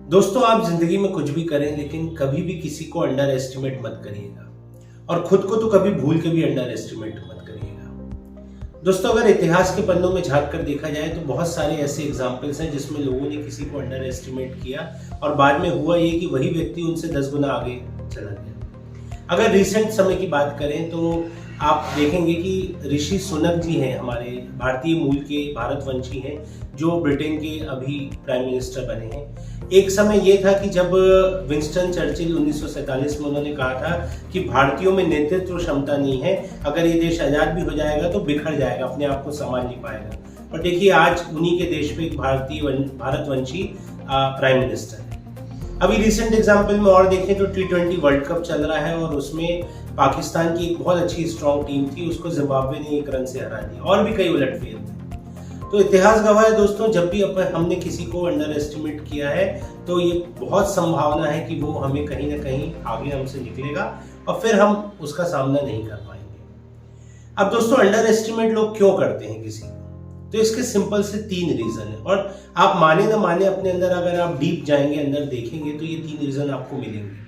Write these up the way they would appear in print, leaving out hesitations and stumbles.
दोस्तों, आप जिंदगी में कुछ भी करें लेकिन कभी भी किसी को अंडर एस्टिमेट मत करिएगा और खुद को तो कभी भूल के भी अंडर एस्टिमेट मत करिएगा। दोस्तों, अगर इतिहास के पन्नों में झांक कर देखा जाए तो बहुत सारे ऐसे एग्जाम्पल्स हैं जिसमें लोगों ने किसी को अंडर एस्टिमेट किया और बाद में हुआ ये कि वही व्यक्ति उनसे 10 गुना आगे चला गया। अगर रिसेंट समय की बात करें तो आप देखेंगे कि ऋषि सुनक जी हैं, हमारे भारतीय मूल के भारतवंशी हैं, जो ब्रिटेन के अभी प्राइम मिनिस्टर बने हैं। एक समय ये था कि जब विंस्टन चर्चिल 1947 में उन्होंने कहा था कि भारतीयों में नेतृत्व क्षमता नहीं है, अगर ये देश आजाद भी हो जाएगा तो बिखर जाएगा, अपने आप को संभाल नहीं पाएगा। और देखिए, आज उन्हीं के देश में एक भारतवंशी प्राइम मिनिस्टर है। अभी रिसेंट एग्जाम्पल में और देखें तो T20 वर्ल्ड कप चल रहा है और उसमें पाकिस्तान की एक बहुत अच्छी स्ट्रॉन्ग टीम थी, उसको जिम्बाब्वे ने 1 रन से हरा दिया और भी कई उलटफेर थे। तो इतिहास गवाह है दोस्तों, जब भी हमने किसी को अंडर एस्टिमेट किया है तो ये बहुत संभावना है कि वो हमें कहीं ना कहीं आगे हमसे निकलेगा और फिर हम उसका सामना नहीं कर पाएंगे। अब दोस्तों, अंडर एस्टिमेट लोग क्यों करते हैं किसी को? तो इसके सिंपल से 3 रीजन है और आप माने ना माने, अपने अंदर अगर आप डीप जाएंगे, अंदर देखेंगे तो ये 3 रीजन आपको मिलेंगे।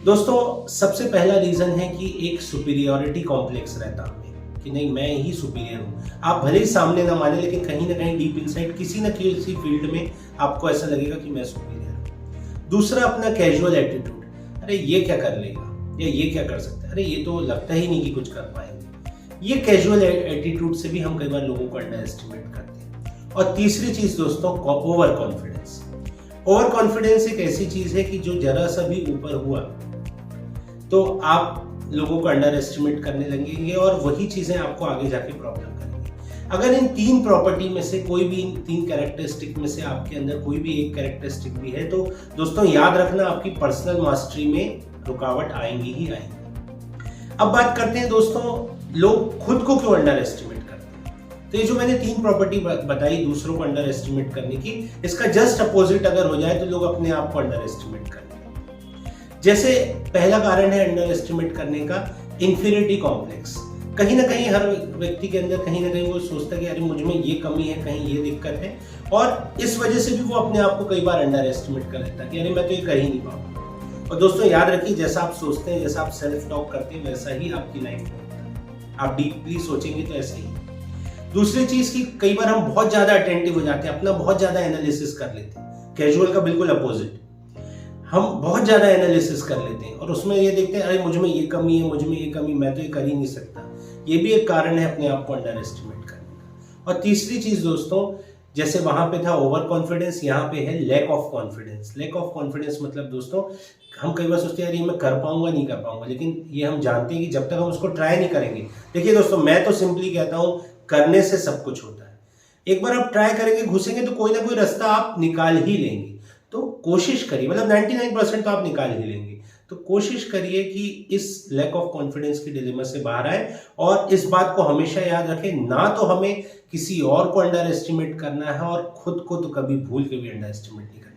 दोस्तों, सबसे पहला रीजन है कि एक सुपीरियरिटी कॉम्प्लेक्स रहता है कि नहीं, मैं ही सुपीरियर हूँ। आप भले ही सामने ना माने लेकिन कहीं ना कहीं डीप इनसाइड किसी न किसी फील्ड में आपको ऐसा लगेगा कि मैं सुपीरियर हूँ। दूसरा, अपना कैजुअल एटीट्यूड, अरे ये क्या कर लेगा या ये क्या कर सकता है, अरे ये तो लगता ही नहीं कि कुछ कर पाएंगे। ये कैजुअल एटीट्यूड से भी हम कई बार लोगों को अंडर एस्टिमेट करते हैं। और तीसरी चीज दोस्तों, ओवर कॉन्फिडेंस। ओवर कॉन्फिडेंस एक ऐसी चीज है कि जो जरा सा भी ऊपर हुआ तो आप लोगों को अंडर एस्टिमेट करने लगेंगे और वही चीजें आपको आगे जाके प्रॉब्लम करेंगी। अगर इन 3 प्रॉपर्टी में से कोई भी, इन 3 कैरेक्टरिस्टिक में से आपके अंदर कोई भी एक कैरेक्टरिस्टिक भी है तो दोस्तों याद रखना, आपकी पर्सनल मास्टरी में रुकावट आएंगी ही आएंगी। अब बात करते हैं दोस्तों, लोग खुद को क्यों अंडर एस्टिमेट करते हैं। तो ये जो मैंने 3 प्रॉपर्टी बताई दूसरों को अंडर एस्टिमेट करने की, इसका जस्ट अपोजिट अगर हो जाए तो लोग अपने आप को अंडर एस्टिमेट करते हैं। जैसे पहला कारण है अंडर एस्टिमेट करने का, इंफीरियरिटी कॉम्प्लेक्स। कहीं ना कहीं हर व्यक्ति के अंदर कहीं ना कहीं वो सोचता है कि अरे मुझ में ये कमी है, कहीं ये दिक्कत है, और इस वजह से भी वो अपने आप को कई बार अंडर एस्टिमेट कर लेता है कि अरे मैं तो ये कर ही नहीं पाऊंगा। और दोस्तों याद रखिए, जैसा आप सोचते हैं, जैसा आप सेल्फ टॉक करते हैं, वैसा ही आपकी लाइफ में आप डीपली सोचेंगे तो ऐसे ही। दूसरी चीज की, कई बार हम बहुत ज्यादा अटेंटिव हो जाते हैं, अपना बहुत ज्यादा एनालिसिस कर लेते हैं। कैजुअल का बिल्कुल अपोजिट, हम बहुत ज्यादा एनालिसिस कर लेते हैं और उसमें ये देखते हैं अरे मुझ में ये कमी है, मुझ में ये कमी, मैं तो ये कर ही नहीं सकता। ये भी एक कारण है अपने आप को अंडर एस्टिमेट करने का। और तीसरी चीज दोस्तों, जैसे वहां पे था ओवर कॉन्फिडेंस, यहाँ पे है lack of confidence. Lack of confidence मतलब दोस्तों, हम कई बार सोचते हैं यार ये मैं कर पाऊंगा नहीं कर पाऊंगा, लेकिन ये हम जानते हैं कि जब तक हम उसको ट्राई नहीं करेंगे। देखिए दोस्तों, मैं तो सिंपली कहता हूँ, करने से सब कुछ होता है। एक बार आप ट्राई करेंगे, घुसेंगे तो कोई ना कोई रास्ता आप निकाल ही लेंगे। तो कोशिश करिए, मतलब 99% तो आप निकाल ही लेंगे। तो कोशिश करिए कि इस लैक ऑफ कॉन्फिडेंस की डिलेमा से बाहर आए और इस बात को हमेशा याद रखें, ना तो हमें किसी और को अंडर एस्टिमेट करना है और खुद को तो कभी भूल के भी अंडर एस्टिमेट नहीं करना।